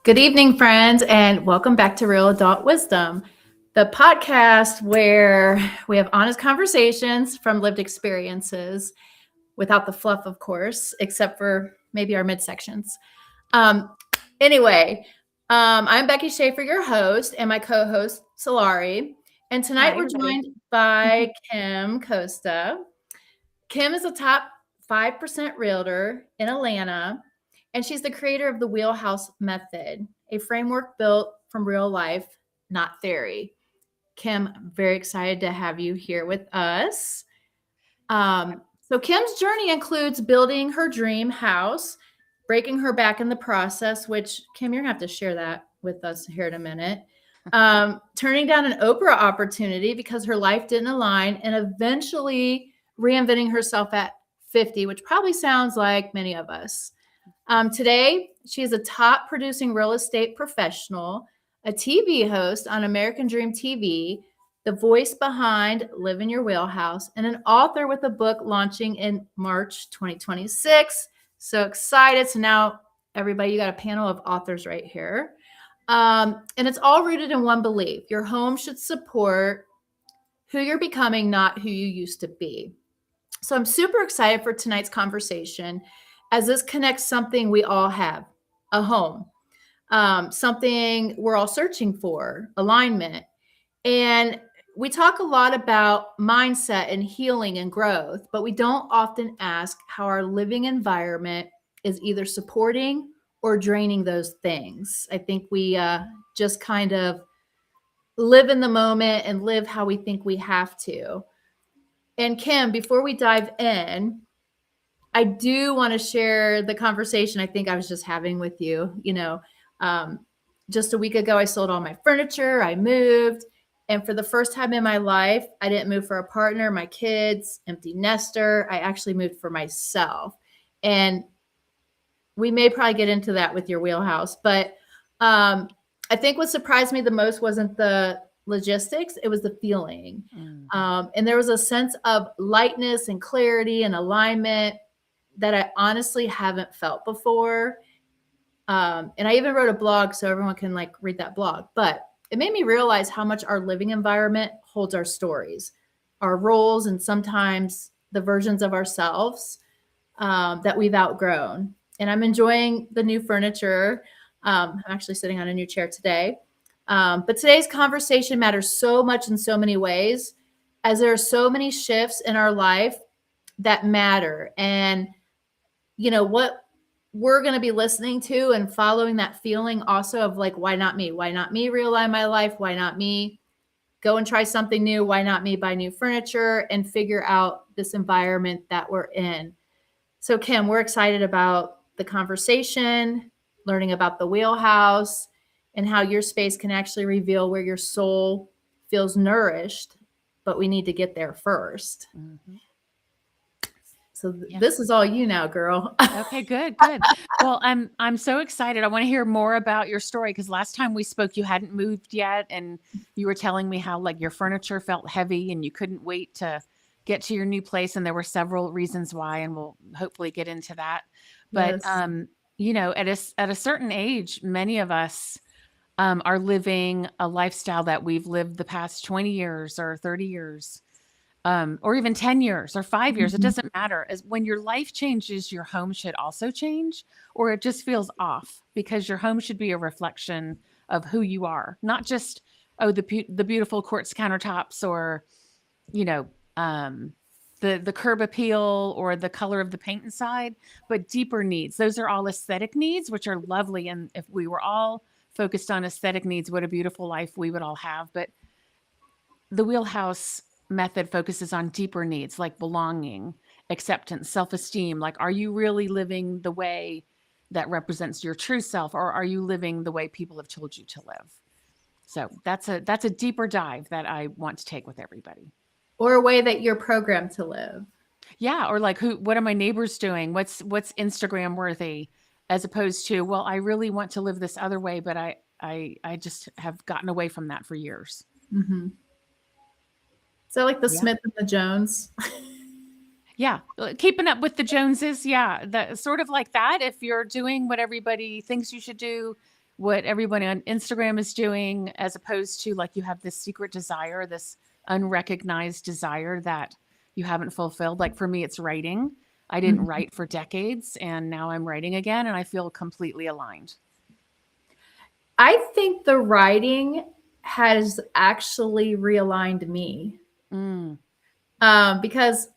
Good evening, friends, and welcome back to Real Adult Wisdom, the podcast where we have honest conversations from lived experiences without the fluff, of course, except for maybe our midsections. Um, I'm Becky Schaefer, your host, and my co-host, Solari. And tonight Hi, we're everybody. joined by Kim Costa. Kim is a top 5% realtor in Atlanta, and she's the creator of the Wheelhouse Method, a framework built from real life, not theory. Kim, I'm very excited to have you here with us. So, Kim's journey includes building her dream house, breaking her back in the process, which, Kim, you're going to have to share that with us here in a minute. Turning down an Oprah opportunity because her life didn't align, and eventually reinventing herself at 50, which probably sounds like many of us. Today, she is a top producing real estate professional, a TV host on American Dream TV, the voice behind Live in Your Wheelhouse, and an author with a book launching in March 2026. So excited. So now, everybody, you got a panel of authors right here. And it's all rooted in one belief: your home should support who you're becoming, not who you used to be. So I'm super excited for tonight's conversation, as this connects something we all have: a home, something we're all searching for, alignment. And we talk a lot about mindset and healing and growth, but we don't often ask how our living environment is either supporting or draining those things. I think we just kind of live in the moment and live how we think we have to. And Kim, before we dive in, I do want to share the conversation I think I was just having with you. Just a week ago, I sold all my furniture, I moved. And for the first time in my life, I didn't move for a partner, my kids, empty nester. I actually moved for myself. And we may probably get into that with your wheelhouse. But I think what surprised me the most wasn't the logistics, it was the feeling. And there was a sense of lightness and clarity and alignment that I honestly haven't felt before. And I even wrote a blog so everyone can read that blog. But it made me realize how much our living environment holds our stories, our roles, and sometimes the versions of ourselves that we've outgrown. And I'm enjoying the new furniture. I'm actually sitting on a new chair today. But today's conversation matters so much in so many ways, as there are so many shifts in our life that matter. And what we're going to be listening to and following that feeling also of why not me? Why not me realign my life? Why not me go and try something new? Why not me buy new furniture and figure out this environment that we're in? So Kim, we're excited about the conversation, learning about the wheelhouse, and how your space can actually reveal where your soul feels nourished, but we need to get there first. Mm-hmm. So This is all you now, girl. Okay, good. Well, I'm so excited. I want to hear more about your story, because last time we spoke, you hadn't moved yet, and you were telling me how your furniture felt heavy and you couldn't wait to get to your new place, and there were several reasons why, and we'll hopefully get into that. But yes. At a certain age, many of us are living a lifestyle that we've lived the past 20 years or 30 years. Or even 10 years or 5 years, it doesn't matter. As when your life changes, your home should also change, or it just feels off, because your home should be a reflection of who you are, not just, the beautiful quartz countertops, or, the curb appeal or the color of the paint inside, but deeper needs. Those are all aesthetic needs, which are lovely. And if we were all focused on aesthetic needs, what a beautiful life we would all have. But the wheelhouse method focuses on deeper needs, like belonging, acceptance, self-esteem. Are you really living the way that represents your true self, or are you living the way people have told you to live? So that's a deeper dive that I want to take with everybody. Or a way that you're programmed to live. Yeah, or what are my neighbors doing? What's Instagram worthy, as opposed to, well, I really want to live this other way, but I just have gotten away from that for years. Mm-hmm. So the Smith and the Jones. Yeah. Keeping up with the Joneses. Yeah. Sort of like that. If you're doing what everybody thinks you should do, what everybody on Instagram is doing, as opposed to like you have this secret desire, this unrecognized desire that you haven't fulfilled. Like for me, it's writing. I didn't Mhm. write for decades, and now I'm writing again, and I feel completely aligned. I think the writing has actually realigned me, Mm, because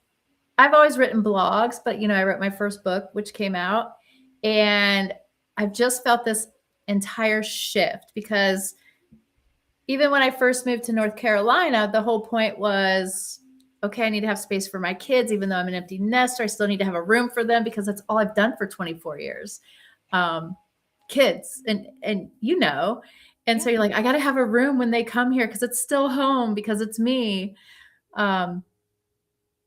I've always written blogs, but I wrote my first book, which came out, and I've just felt this entire shift because even when I first moved to North Carolina, the whole point was, okay, I need to have space for my kids, even though I'm an empty nester. I still need to have a room for them because that's all I've done for 24 years. Um, Kids, and so yeah. you're like, I got to have a room when they come here because it's still home because it's me. Um,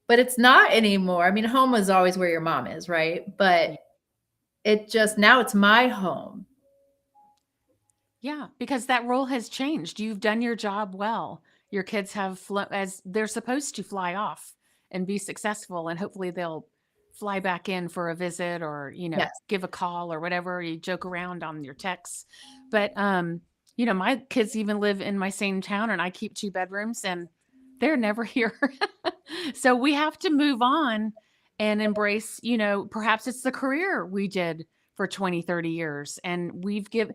but it's not anymore. I mean, home is always where your mom is, right? But Yeah. it just now it's my home. Yeah, because that role has changed. You've done your job well. Your kids have as they're supposed to fly off and be successful, and hopefully they'll fly back in for a visit or, Yes. give a call or whatever. You joke around on your texts. But my kids even live in my same town, and I keep 2 bedrooms, and they're never here. So we have to move on and embrace, perhaps it's the career we did for 20, 30 years, and we've given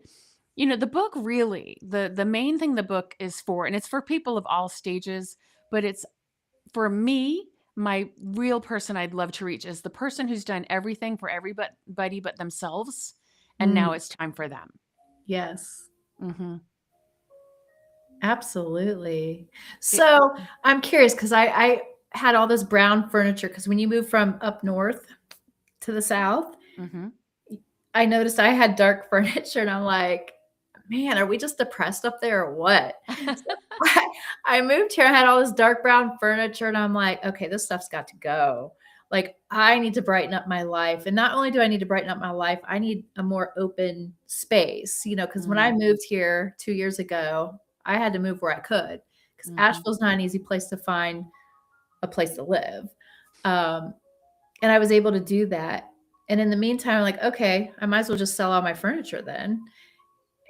the book really, the main thing the book is for, and it's for people of all stages, but it's for me, my real person I'd love to reach is the person who's done everything for everybody but themselves, and Mm, now it's time for them. yes. Mhm. Absolutely. It So I'm curious because I had all this brown furniture because when you move from up north to the south, Mhm. I noticed I had dark furniture and I'm like, man, are we just depressed up there or what? So I moved here, I had all this dark brown furniture, and I'm like, okay, this stuff's got to go. Like, I need to brighten up my life. And not only do I need to brighten up my life, I need a more open space, because when I Mm, moved here 2 years ago, I had to move where I could because mhm. Asheville's not an easy place to find a place to live. Um, and I was able to do that. And in the meantime, I'm like, okay, I might as well just sell all my furniture then.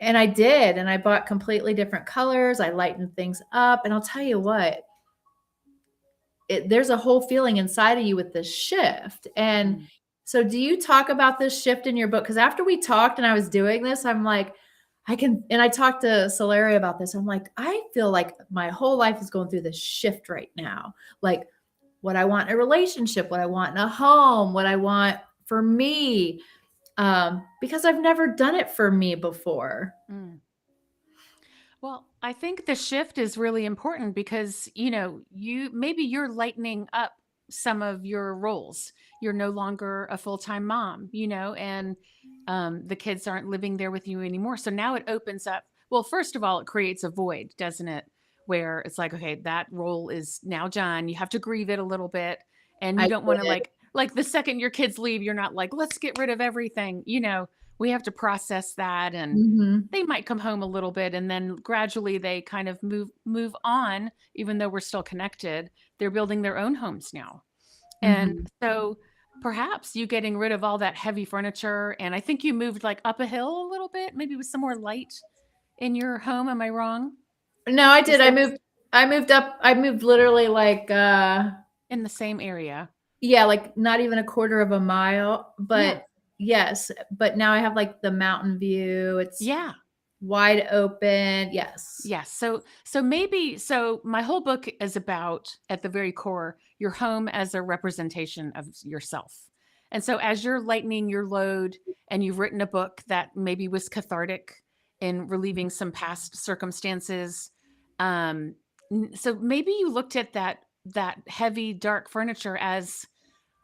And I did. And I bought completely different colors. I lightened things up. And I'll tell you what, there's a whole feeling inside of you with this shift. And Mm. so, do you talk about this shift in your book? Because after we talked and I was doing this, I'm like, and I talked to Solari about this. I'm like, I feel like my whole life is going through this shift right now. Like, what I want in a relationship, what I want in a home, what I want for me, because I've never done it for me before. Mm. Well, I think the shift is really important because, you're lightening up some of your roles. You're no longer a full-time mom, and the kids aren't living there with you anymore. So now it opens up. Well, first of all, it creates a void, doesn't it? Where it's like, okay, that role is now done. You have to grieve it a little bit, and you I don't want to did. like the second your kids leave, you're not like, let's get rid of everything. We have to process that, and Mhm. they might come home a little bit, and then gradually they kind of move on, even though we're still connected. They're building their own homes now. And Mhm. so perhaps you getting rid of all that heavy furniture, and I think you moved like up a hill a little bit, maybe with some more light in your home. Am I wrong? No, I Is did. I there moved I moved up. I moved literally like in the same area? yeah, like not even a quarter of a mile, Yeah. but yes, but now I have like the mountain view. It's Yeah. wide open. Yes. Yes. So my whole book is about, at the very core, your home as a representation of yourself. And so as you're lightening your load and you've written a book that maybe was cathartic in relieving some past circumstances, um, so maybe you looked at that heavy dark furniture as,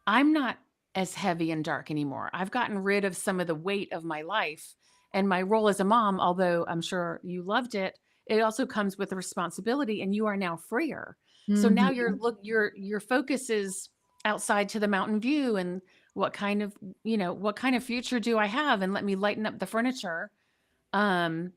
I'm not as heavy and dark anymore. I've gotten rid of some of the weight of my life, and my role as a mom, although I'm sure you loved it, it also comes with a responsibility, and you are now freer. So now Mhm. your focus is outside to the mountain view, and what kind of future do I have, and let me lighten up the furniture. Um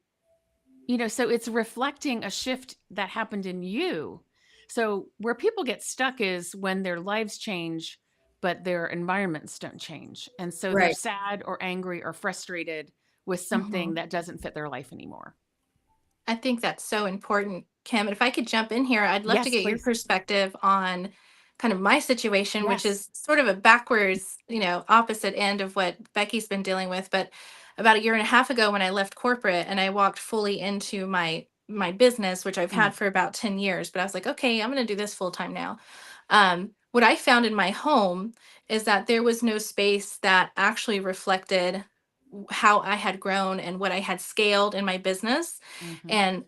so it's reflecting a shift that happened in you. So where people get stuck is when their lives change, but their environments don't change. And so they're Right. sad or angry or frustrated with something that doesn't fit their life anymore. I think that's so important, Kim. And if I could jump in here, I'd love to Yes, get your please. perspective on kind of my situation, which Yes. is sort of a backwards, opposite end of what Becky's been dealing with. But about a year and a half ago, when I left corporate and I walked fully into my business, which I've Mm, had for about 10 years, but I was like, okay, I'm going to do this full time now. What I found in my home is that there was no space that actually reflected how I had grown and what I had scaled in my business. mhm, And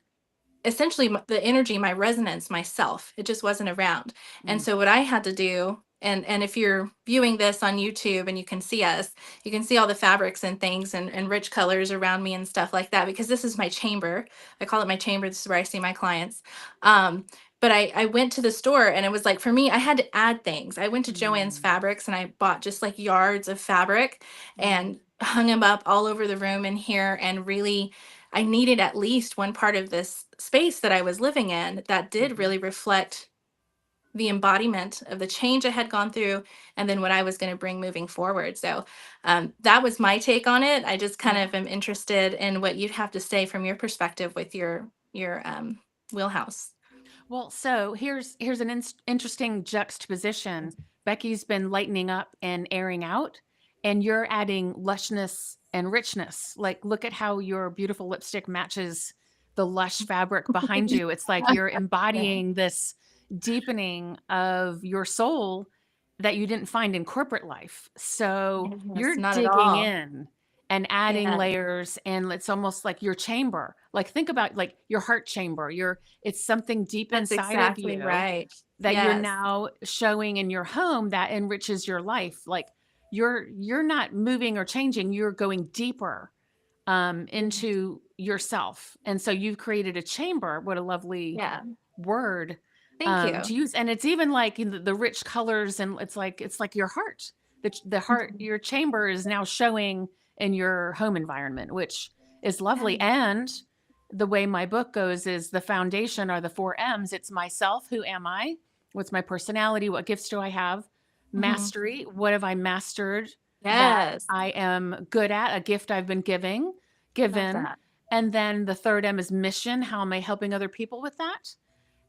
essentially the energy, my resonance, myself, it just wasn't around. And mm, so what I had to do, and if you're viewing this on YouTube and you can see us, you can see all the fabrics and things and rich colors around me and stuff like that, because this is my chamber. I call it my chamber. This is where I see my clients. But I went to the store, and it was like, for me, I had to add things. I went to Joann's mm, Fabrics and I bought just like yards of fabric mm, and hung them up all over the room in here, and really I needed at least one part of this space that I was living in that did mhm. really reflect the embodiment of the change I had gone through, and then what I was going to bring moving forward. So that was my take on it. I just kind Yeah. of am interested in what you'd have to say from your perspective with your wheelhouse. Well, so here's an interesting juxtaposition. Becky's been lightening up and airing out, and you're adding lushness and richness. Like, look at how your beautiful lipstick matches the lush fabric behind you. It's like you're Yeah. embodying this deepening of your soul that you didn't find in corporate life. So Yes, you're not at digging all. in and adding Yeah, layers, and it's almost like your chamber. Like, think about like your heart chamber. It's something deep that's inside of exactly you right. that you're Yes. now showing in your home that enriches your life. Like, you're not moving or changing, you're going deeper into yourself. And so you've created a chamber. What a lovely Yeah. word Thank you. to use. And it's even like in the rich colors, and it's like your heart. The heart, Mhm. your chamber is now showing in your home environment, which is Yeah. lovely. And the way my book goes is the foundation are the 4 M's. It's myself. Who am I? What's my personality? What gifts do I have? Mhm. Mastery. What have I mastered that Yes. I am good at? A gift I've been Love given. that. And then the third M is mission. How am I helping other people with that?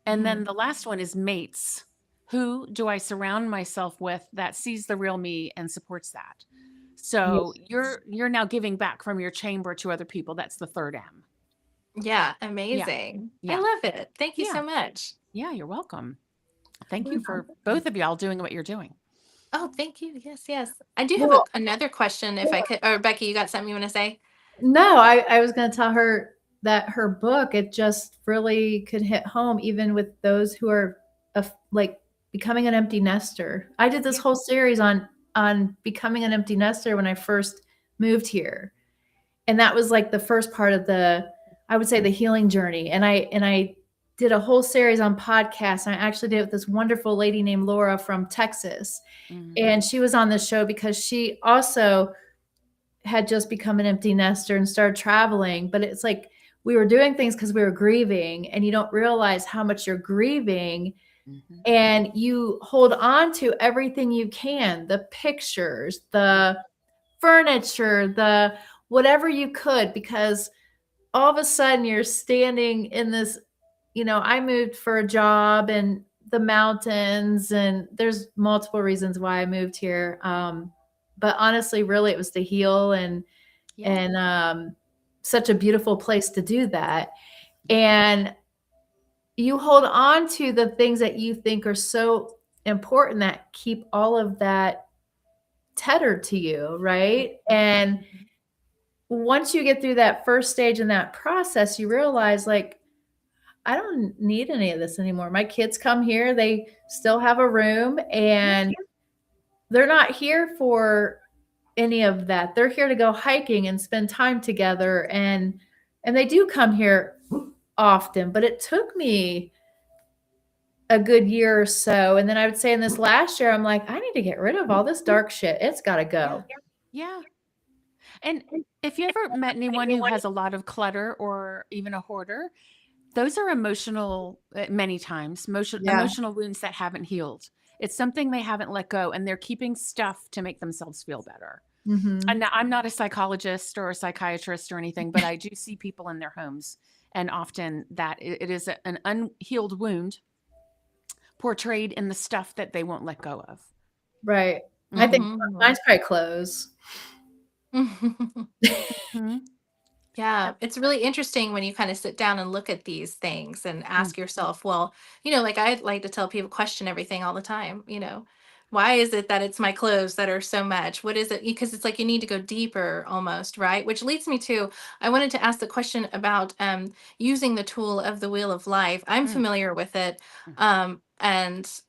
And then Mhm. the last one is mates. Who do I surround myself with that sees the real me and supports that? So Yes. you're now giving back from your chamber to other people. That's the third M. Yeah, Yeah. amazing. I Yeah. love it. Thank you Yeah. so much. Yeah. You're welcome. Thank you Mhm. for both of y'all doing what you're doing. Oh, thank you. Yes, yes. I do have Well, another question if I could. Or Becky, you got something you want to say? no, I was going to tell her that her book, it just really could hit home, even with those who are like becoming an empty nester. I did this Yeah. whole series on becoming an empty nester when I first moved here. And that was like the first part of I would say the healing journey. And I did a whole series on podcasts. And I actually did it with this wonderful lady named Laura from Texas. Mm, And she was on the show because she also had just become an empty nester and started traveling. But it's like we were doing things because we were grieving, and you don't realize how much you're grieving. mhm. And you hold on to everything you can, the pictures, Yeah. the furniture, the whatever you could, because all of a sudden you're standing in this, I moved for a job in the mountains, and there's multiple reasons why I moved here. But honestly, really, it was to heal, and Yeah. and such a beautiful place to do that. Yeah. And you hold on to the things that you think are so important that keep all of that tethered to you, right? And Mhm. once you get through that first stage in that process, you realize, like, I don't need any of this anymore. My kids come here, they still have a room, Yeah. and they're not here for any of that. They're here to go hiking and spend time together, and they do come here often, but it took me a good year or so. And then I would say in this last year, I'm like, I need to get rid of all this dark shit. It's got to Yeah. go. Yeah. And if you ever met anyone who has a lot of clutter or even a hoarder, those are emotional, many times, Yeah. emotional wounds that haven't healed. It's something they haven't let go, and they're keeping stuff to make themselves feel better. Mhm. And I'm not a psychologist or a psychiatrist or anything, but I do see people in their homes, and often that it is an unhealed wound portrayed in the stuff that they won't let go of. Right. I think Mhm. mine's probably clothes. Mhm. Yeah, it's really interesting when you kind of sit down and look at these things and Mm, ask yourself, well, like I like to tell people, question everything all the time, why is it that it's my clothes that are so much? What is it? Because it's like you need to go deeper almost, right? Which leads me to, I wanted to ask the question about using the tool of the Wheel of Life. I'm mm, familiar with it. mm, And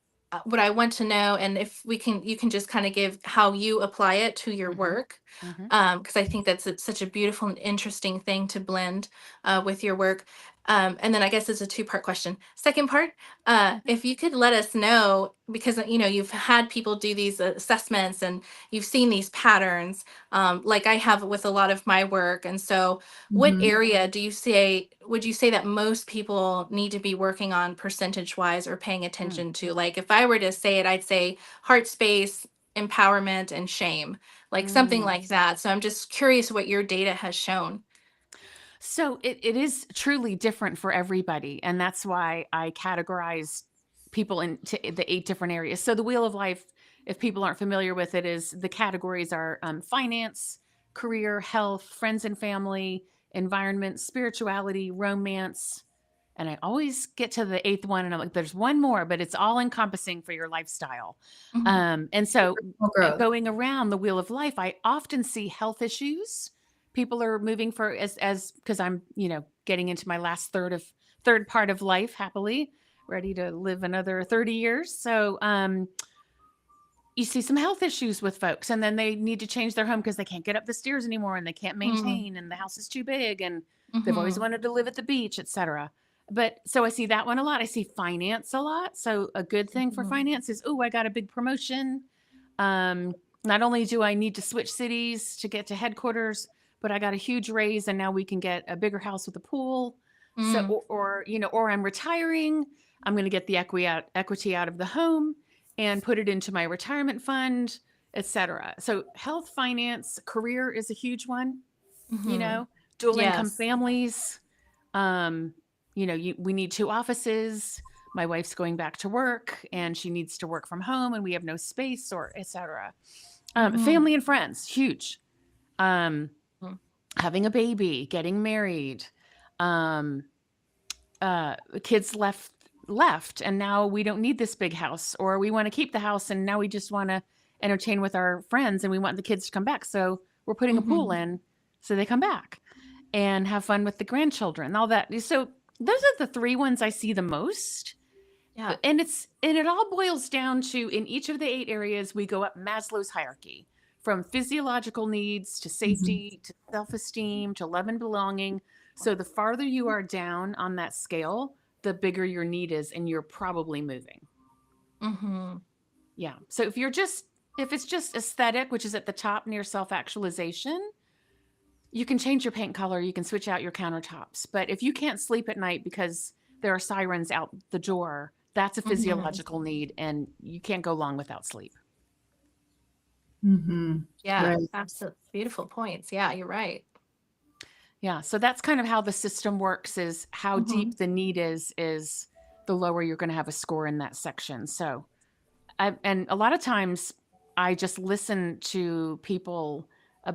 what I want to know, and if you can just kind of give how you apply it to your mhm, work, mhm, because I think that's such a beautiful and interesting thing to blend with your work. And then I guess it's a two-part question. Second part, mhm, if you could let us know, because you've had people do these assessments and you've seen these patterns, like I have with a lot of my work. And so, what Mhm. area would you say that most people need to be working on percentage-wise or paying mm, attention to? Like, if I were to say it, I'd say heart space, empowerment, and shame, like something mm. like that. So I'm just curious what your data has shown. So it is truly different for everybody. And that's why I categorize people into the 8 different areas. So the Wheel of Life, if people aren't familiar with it, is the categories are finance, career, health, friends and family, environment, spirituality, romance. And I always get to the 8th one and I'm like, there's one more, but it's all encompassing for your lifestyle. Mhm. And so Personal growth. going around the Wheel of Life, I often see health issues. People are moving for as because I'm, getting into my last third part of life happily, ready to live another 30 years. So you see some health issues with folks, and then they need to change their home because they can't get up the stairs anymore and they can't Mm. maintain and the house is too big and they've always Mhm. wanted to live at the beach, etc. But so I see that one a lot. I see finance a lot. So a good thing for Mhm. finance is, oh, I got a big promotion. um, Not only do I need to switch cities to get to headquarters, but I got a huge raise and now we can get a bigger house with a pool. So, Mm. or I'm retiring. I'm going to get the equity out of the home and put it into my retirement fund, etc. So health, finance, career is a huge one, Mhm. dual income Yes. families. Um, we need 2 offices. My wife's going back to work and she needs to work from home and we have no space or etc. Mhm. Family and friends, huge. Um, Mm. Having a baby, getting married, um, kids left and now we don't need this big house, or we want to keep the house and now we just want to entertain with our friends and we want the kids to come back, so we're putting a pool Mhm. in so they come back and have fun with the grandchildren, all that. So those are the 3 ones I see the most. Yeah. And it all boils down to, in each of the 8 areas we go up Maslow's hierarchy, from physiological needs to Mhm. safety to self-esteem to love and belonging. So the farther you are down on that scale, the bigger your need is and you're probably moving. Mhm. Yeah. So if it's just aesthetic, which is at the top near self-actualization, you can change your paint color, you can switch out your countertops. But if you can't sleep at night because there are sirens out the door, that's a Mhm. physiological need and you can't go long without sleep. Mhm. Yeah. Right. Absolutely. Beautiful points. Yeah, you're right. Yeah, so that's kind of how the system works, is how Mhm. deep the need is the lower you're going to have a score in that section. So, and a lot of times I just listen to people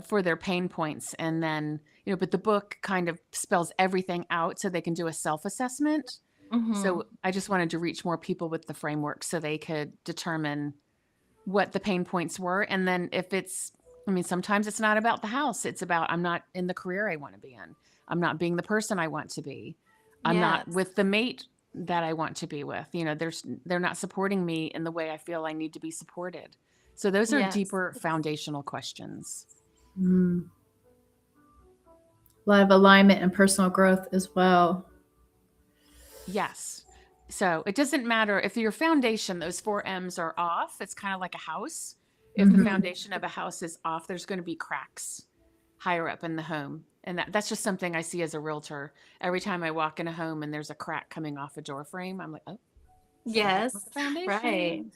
for their pain points and then, but the book kind of spells everything out so they can do a self-assessment. Mhm. So I just wanted to reach more people with the framework so they could determine what the pain points were. And then sometimes it's not about the house. It's about, I'm not in the career I want to be in. I'm not being the person I want to be. I'm not Yes. with the mate that I want to be with. They're not supporting me in the way I feel I need to be supported. So those are Yes. deeper foundational questions. Mm. A lot of alignment and personal growth as well. Yes. So it doesn't matter if your foundation, those 4 M's are off. It's kind of like a house. If the Mhm. foundation of a house is off, there's going to be cracks higher up in the home. And that's just something I see as a realtor. Every time I walk in a home and there's a crack coming off a door frame, I'm like, oh, something's wrong Yes. with the Right. foundation.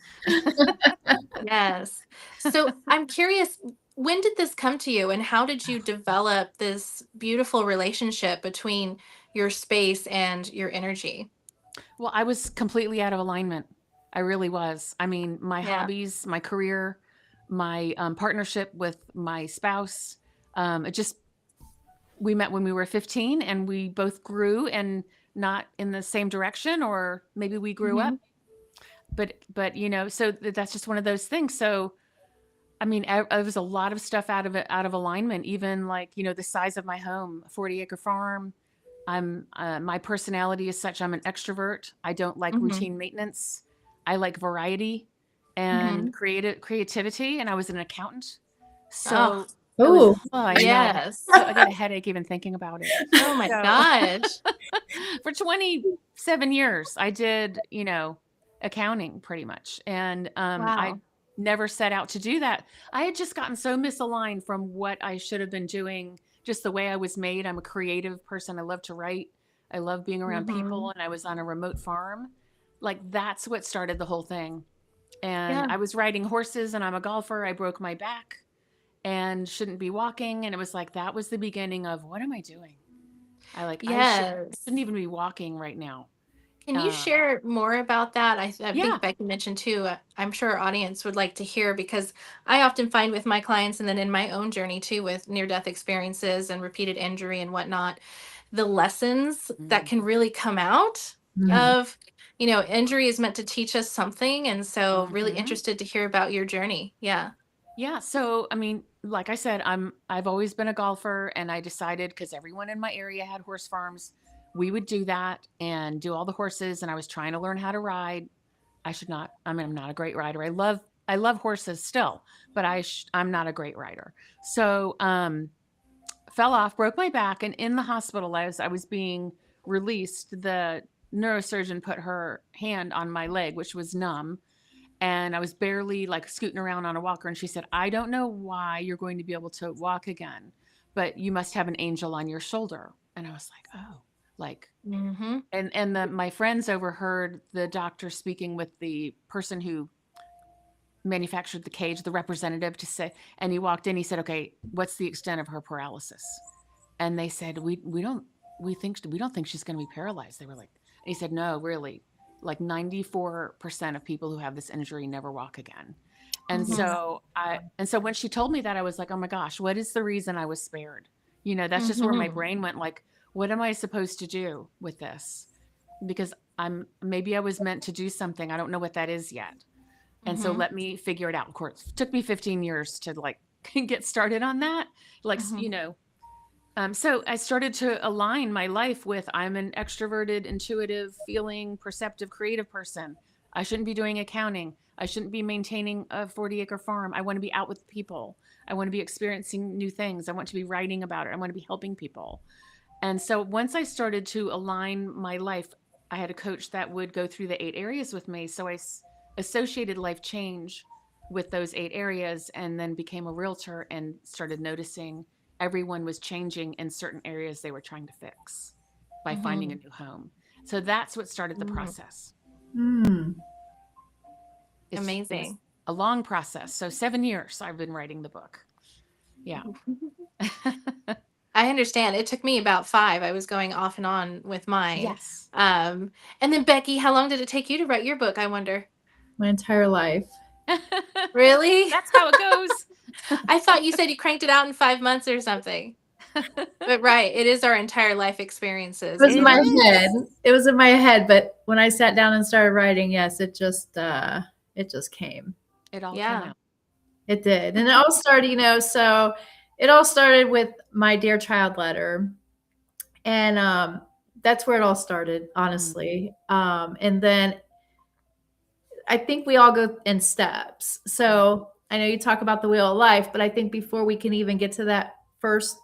Yes. So I'm curious, when did this come to you, and how did you develop this beautiful relationship between your space and your energy? Well, I was completely out of alignment. I really was. I mean, my Yeah. hobbies, my career, my partnership with my spouse, it just, we met when we were 15 and we both grew and not in the same direction, or maybe we grew up, Hmm. but so that's just one of those things. So, I mean, I was a lot of stuff out of alignment, even like, the size of my home, 40-acre farm. My personality is such, I'm an extrovert. I don't like Hmm. routine maintenance. I like variety and Hmm. creativity. And I was an accountant. Oh, So it was, Oh, oh, I know. yes. So I get a headache even thinking about it. Oh my So gosh. for 27 years, I did, accounting pretty much. And I Wow. never set out to do that. I had just gotten so misaligned from what I should have been doing, just the way I was made. I'm a creative person. I love to write. I love being around Hmm. people. And I was on a remote farm. Like, that's what started the whole thing. And Yeah. I was riding horses, and I'm a golfer. I broke my back and shouldn't be walking. And it was like, that was the beginning of, what am I doing? I Yes. shouldn't even be walking right now. Can you Uh, share more about that? I yeah. think Becky mentioned too. I'm sure our audience would like to hear, because I often find with my clients, and then in my own journey too, with near death experiences and repeated injury and whatnot, the lessons that Mm, can really come out yeah. mm. of, injury is meant to teach us something. And so, really Hmm. interested to hear about your journey. Yeah. Yeah. So, I mean, like I said, I've always been a golfer, and I decided, because everyone in my area had horse farms, we would do that and do all the horses. And I was trying to learn how to ride. I should not. I mean, I'm not a great rider. I love horses still, but I'm not a great rider. So, fell off, broke my back, and in the hospital, as I was being released, the neurosurgeon put her hand on my leg, which was numb, and I was barely like scooting around on a walker. And she said, "I don't know why you're going to be able to walk again, but you must have an angel on your shoulder." And I was like, "Oh, like." Mm-hmm. My friends overheard the doctor speaking with the person who manufactured the cage, the representative, to say, and he walked in. He said, "Okay, what's the extent of her paralysis?" And they said, we don't think she's going to be paralyzed." They were like, and he said, "No, really, like 94% of people who have this injury never walk again." And Mm-hmm. so when she told me that, I was like, "Oh my gosh, what is the reason I was spared?" That's just where my Mm-hmm. brain went, like, what am I supposed to do with this? Because maybe I was meant to do something. I don't know what that is yet. And so Mm-hmm. let me figure it out. Of course, it took me 15 years to like get started on that. Like, Mm-hmm. so I started to align my life with, I'm an extroverted, intuitive, feeling, perceptive, creative person. I shouldn't be doing accounting. I shouldn't be maintaining a 40-acre farm. I want to be out with people. I want to be experiencing new things. I want to be writing about it. I want to be helping people. And so once I started to align my life, I had a coach that would go through the 8 areas with me. So I associated life change with those 8 areas, and then became a realtor and started noticing everyone was changing in certain areas they were trying to fix by finding a Mm-hmm. new home. So that's what started the Mm-hmm. process. Mm. It's Amazing. a long process. So 7 years I've been writing the book. Yeah. I understand. It took me about 5. I was going off and on with mine. Yes. Um, and then Becky, how long did it take you to write your book, I wonder? My entire life. Really? That's how it goes. I thought you said you cranked it out in 5 months or something. But right, it is our entire life It experiences. was And in It my is. head. It was in my head, but when I sat down and started writing, yes, it just came. It all came yeah. out. It did. And it all started, so it all started with my Dear Child letter. And that's where it all started, honestly. And then I think we all go in steps. So I know you talk about the wheel of life, but I think before we can even get to that first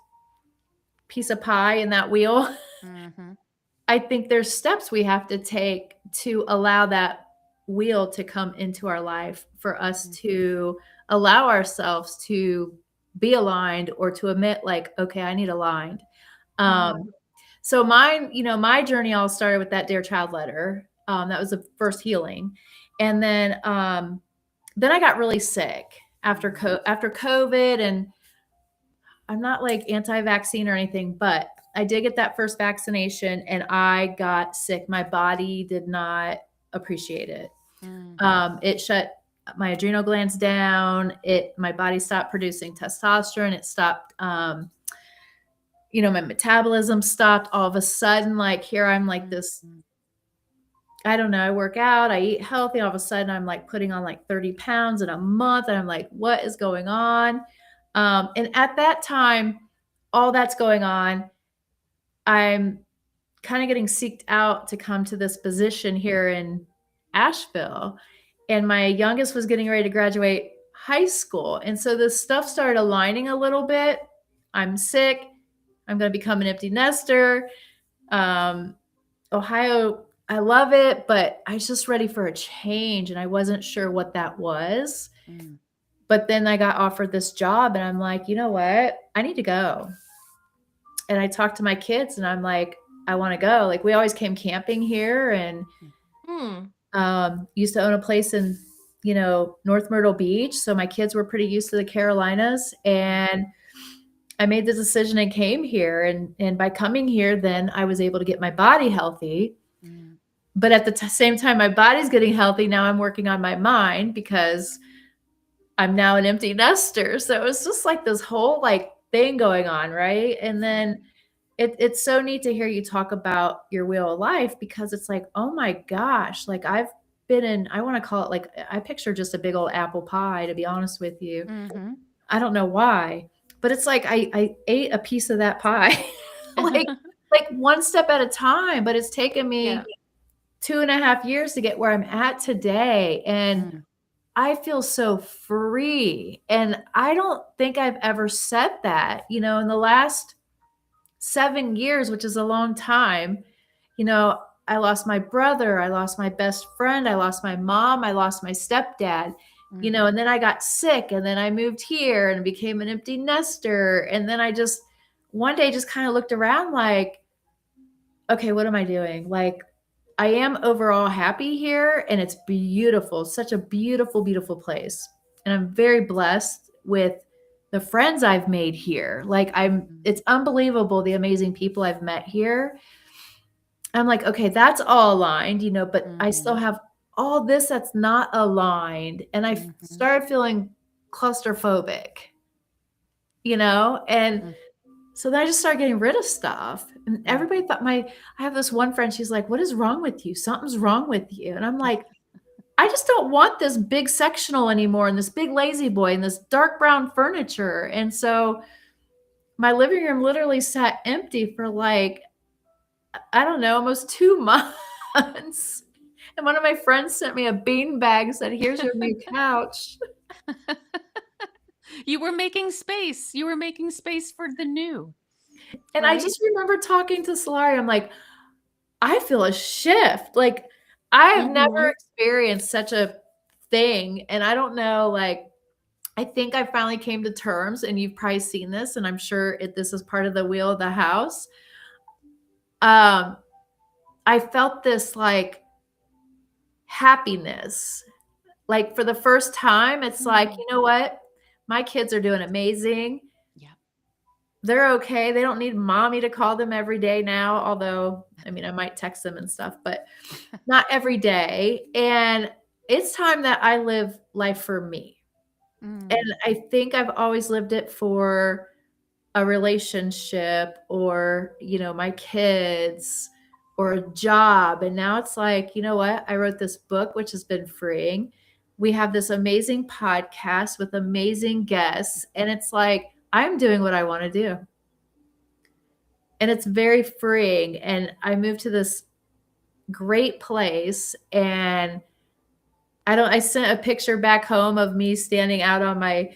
piece of pie in that wheel, Mm-hmm. I think there's steps we have to take to allow that wheel to come into our life, for us to allow ourselves to be aligned, or to admit, like, okay, I need aligned. Mhm. So mine, my journey all started with that Dear Child letter. That was the first healing. And then I got really sick after COVID, and I'm not like anti-vaccine or anything, but I did get that first vaccination and I got sick. My body did not appreciate it. It shut my adrenal glands down. My body stopped producing testosterone. It stopped, my metabolism stopped all of a sudden. Like here I'm like this, I don't know, I work out, I eat healthy. All of a sudden I'm like putting on like 30 pounds in a month. And I'm like, what is going on? And at that time, all that's going on, I'm kind of getting seeked out to come to this position here in Asheville. And my youngest was getting ready to graduate high school. And so this stuff started aligning a little bit. I'm sick. I'm going to become an empty nester. Ohio, I love it, but I was just ready for a change. And I wasn't sure what that was. But then I got offered this job and I'm like, you know what? I need to go. And I talked to my kids and I'm like, I want to go. Like we always came camping here and used to own a place in, North Myrtle Beach. So my kids were pretty used to the Carolinas, and I made the decision and came here. And by coming here, then I was able to get my body healthy. But at the same time, my body's getting healthy. Now I'm working on my mind because I'm now an empty nester. So it's just like this whole like thing going on. Right. And then it's so neat to hear you talk about your wheel of life, because it's like, oh my gosh, like I've been in, I want to call it like, I picture just a big old apple pie, to be honest with you. I don't know why, but it's like, I ate a piece of that pie, like one step at a time, but it's taken me 2.5 years to get where I'm at today. And I feel so free. And I don't think I've ever said that, in the last 7 years, which is a long time. I lost my brother, I lost my best friend, I lost my mom, I lost my stepdad, and then I got sick, and then I moved here and became an empty nester. And then I just one day just kind of looked around like, okay, what am I doing? Like, I am overall happy here, and it's beautiful. Such a beautiful, beautiful place. And I'm very blessed with the friends I've made here. Like it's unbelievable the amazing people I've met here. I'm like, okay, that's all aligned, but I still have all this that's not aligned. And I started feeling claustrophobic, and so then I just started getting rid of stuff. And everybody thought I have this one friend, she's like, what is wrong with you? Something's wrong with you. And I'm like, I just don't want this big sectional anymore, and this big lazy boy and this dark brown furniture. And so my living room literally sat empty for like, I don't know, almost 2 months. And one of my friends sent me a bean bag, said, here's your new couch. You were making space. You were making space for the new. And right? I just remember talking to Solari. I'm like, I feel a shift. Like I've never experienced such a thing. And I don't know, like, I think I finally came to terms, and you've probably seen this, and I'm sure this is part of the wheel of the house. I felt this like happiness. Like for the first time, it's like, you know what? My kids are doing amazing. Yeah. They're okay. They don't need mommy to call them every day now. Although, I mean, I might text them and stuff, but not every day. And it's time that I live life for me. And I think I've always lived it for a relationship or, my kids or a job. And now it's like, you know what? I wrote this book, which has been freeing. We have this amazing podcast with amazing guests. And it's like, I'm doing what I want to do. And it's very freeing. And I moved to this great place, and I sent a picture back home of me standing out on my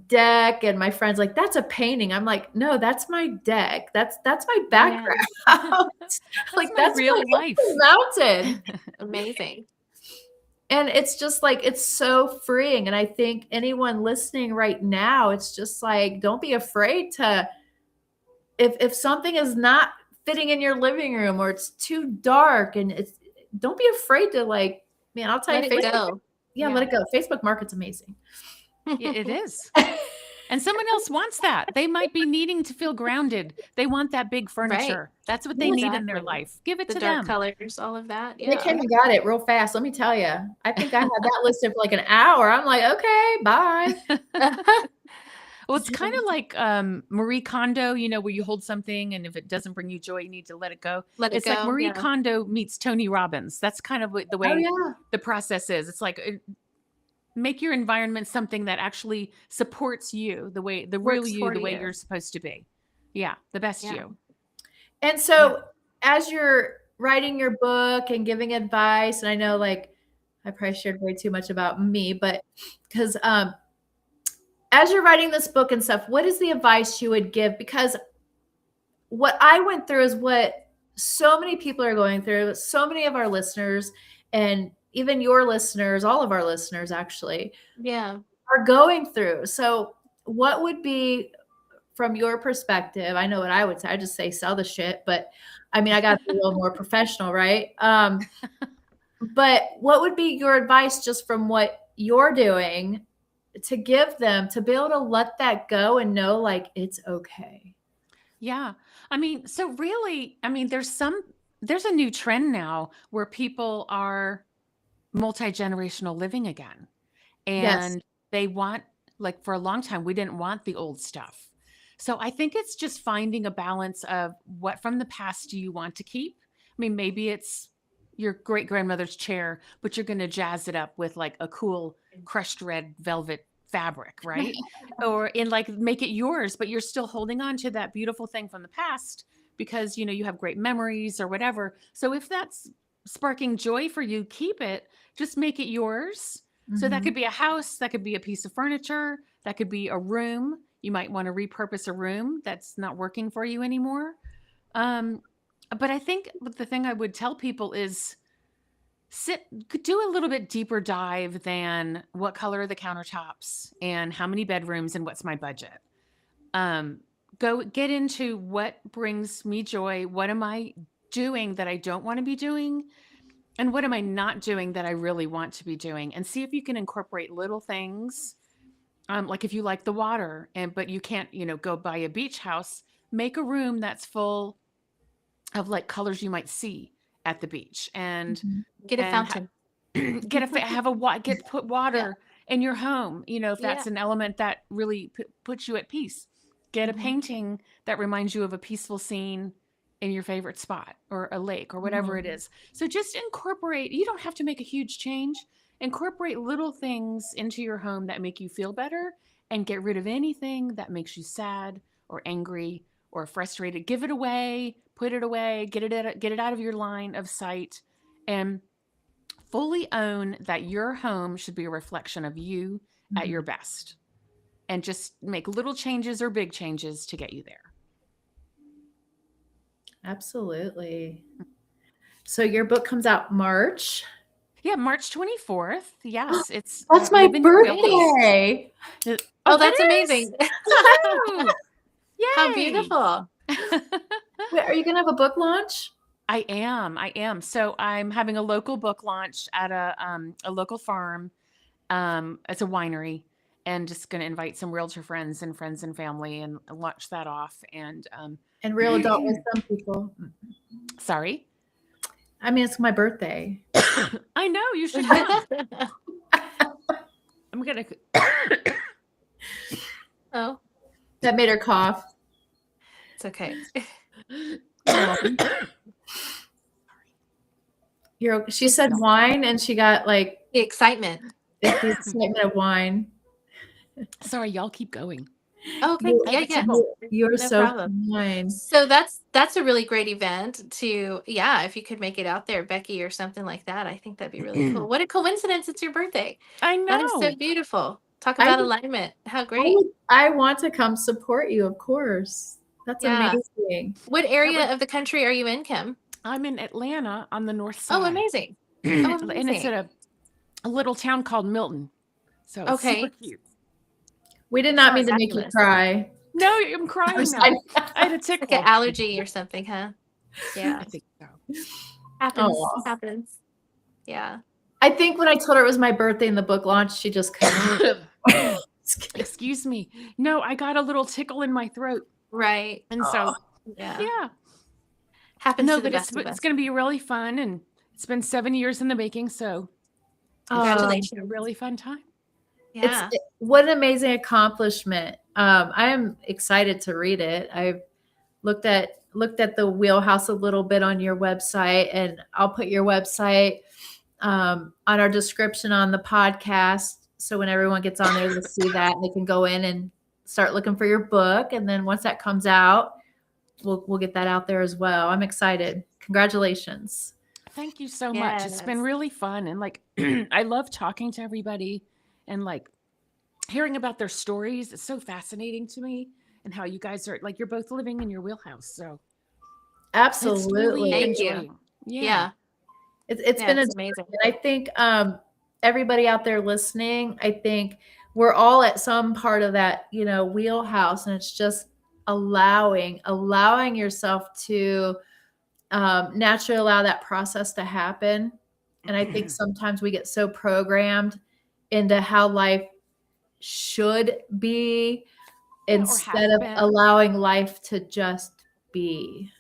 deck, and my friend's like, that's a painting. I'm like, no, that's my deck. That's my background. Like that's real life mountain. Amazing. And it's just like, it's so freeing. And I think anyone listening right now, it's just like, don't be afraid to, if something is not fitting in your living room or it's too dark, and don't be afraid to like, man, I'll tell you, Facebook, let it go. Facebook Market's amazing. It is. And someone else wants that. They might be needing to feel grounded. They want that big furniture. That's what they need in their Exactly. life. Give it The to dark them. colors, all of that. They Yeah. came and got it real fast. Let me tell you. I think I had that listed for like an hour. I'm like, okay, bye. Well, it's kind of like Marie Kondo, where you hold something and if it doesn't bring you joy, you need to let it go. Let it It's like go. Marie Yeah. Kondo meets Tony Robbins. That's kind of the Oh way yeah. the process is. It's like make your environment something that actually supports you, the real Works you, for the way you. you're supposed to be. Yeah, the best Yeah. you. And so as you're writing your book and giving advice, and I know like I probably shared way too much about me, but because as you're writing this book and stuff, what is the advice you would give? Because what I went through is what so many people are going through, so many of our listeners, and even your listeners, all of our listeners actually, Yeah. are going through. So what would be, from your perspective, I know what I would say. I just say sell the shit, but I mean, I got to be a little more professional, right? But what would be your advice just from what you're doing to give them to be able to let that go and know like it's okay? Yeah. I mean, so really, there's a new trend now where people are multi-generational living again. Yes. And they want, like for a long time, we didn't want the old stuff. So I think it's just finding a balance of what from the past do you want to keep? I mean, maybe it's your great grandmother's chair, but you're going to jazz it up with like a cool crushed red velvet fabric, right? Or in like make it yours, but you're still holding on to that beautiful thing from the past because you have great memories or whatever. So if that's sparking joy for you, keep it, just make it yours. So that could be a house, that could be a piece of furniture, that could be a room. You might want to repurpose a room that's not working for you anymore. But I think the thing I would tell people is do a little bit deeper dive than what color are the countertops and how many bedrooms and what's my budget. Go get into what brings me joy. What am I doing that I don't want to be doing? And what am I not doing that I really want to be doing? And see if you can incorporate little things. Like if you like the water but you can't, go buy a beach house, make a room that's full of like colors you might see at the beach and Get a fountain. put water in your home, if that's Yeah. an element that really puts you at peace. Get a painting that reminds you of a peaceful scene in your favorite spot or a lake or whatever it is. So just incorporate, you don't have to make a huge change. Incorporate little things into your home that make you feel better and get rid of anything that makes you sad or angry or frustrated. Give it away, put it away, get it out of your line of sight, and fully own that your home should be a reflection of you at your best. And just make little changes or big changes to get you there. Absolutely. So your book comes out March. Yeah, March 24th. Yes, it's That's my Live in Your Wheelhouse. birthday. Oh, that's it is? amazing. Woohoo! How Yay! beautiful. Wait, are you going to have a book launch? I am. So I'm having a local book launch at a local farm. It's a winery, and just going to invite some realtor friends and family and launch that off. And Real adult wisdom people. sorry, I mean, it's my birthday. I know you should come. I'm gonna. Oh, That made her cough. it's okay. She said wine, and she got like The excitement. the excitement of wine. Sorry, y'all keep going. Okay. Yeah. You're No so problem. fine. So that's a really great event to, if you could make it out there, Becky, or something like that. I think that'd be really cool. What a coincidence. It's your birthday. I know. That is so beautiful. Talk about alignment. How great. I want to come support you, of course. That's Yeah. amazing. What area of the country are you in, Kim? I'm in Atlanta on the north side. Oh, amazing. And it's at a little town called Milton. So it's super cute. We did not mean to Fabulous. make you cry. No, I'm crying now. I had a tickle. Like an allergy or something, huh? Yeah. I think so. Happens. Yeah. I think when I told her it was my birthday in the book launch, she just couldn't. Excuse me. No, I got a little tickle in my throat. Right. And so, Yeah. yeah. Happens No, to the but it's best of it's us. going to be really fun. And it's been 7 years in the making. So it's Congratulations. a really fun time. Yeah. What an amazing accomplishment. I am excited to read it. I've looked at the wheelhouse a little bit on your website, and I'll put your website on our description on the podcast. So when everyone gets on there, they'll see that and they can go in and start looking for your book. And then once that comes out, we'll get that out there as well. I'm excited. Congratulations. Thank you so much. It's been Yes. really fun. And like, I love talking to everybody and like hearing about their stories. It's so fascinating to me, and how you guys are like, you're both living in your wheelhouse. So it's really Absolutely. Thank you. enjoying. Yeah. It's Yeah, been it's amazing. and I think everybody out there listening, I think we're all at some part of that, wheelhouse, and it's just allowing yourself to naturally allow that process to happen. And I think sometimes we get so programmed into how life should be Yeah, or instead has of been. allowing life to just be.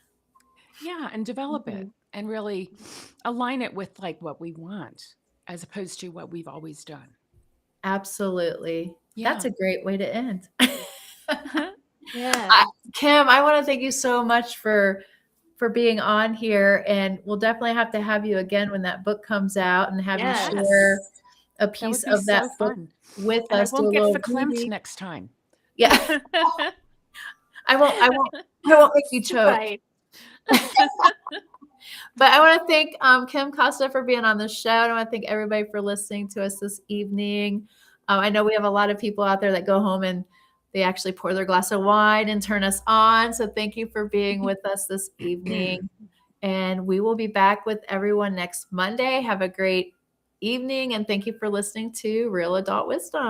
Yeah, and develop it and really align it with like what we want as opposed to what we've always done. Absolutely. That's Yeah. a great way to end. Yeah. Kim, I want to thank you so much for being on here, and we'll definitely have to have you again when that book comes out and have Yes. you share a That piece would be of that so book fun. with And I us. Do a won't get little verklempt movie. next time. Yeah, I won't make you choke. Right. But I want to thank Kim Costa for being on the show. And I want to thank everybody for listening to us this evening. I know we have a lot of people out there that go home and they actually pour their glass of wine and turn us on. So thank you for being with us this evening. And we will be back with everyone next Monday. Have a great evening. And thank you for listening to Real Adult Wisdom.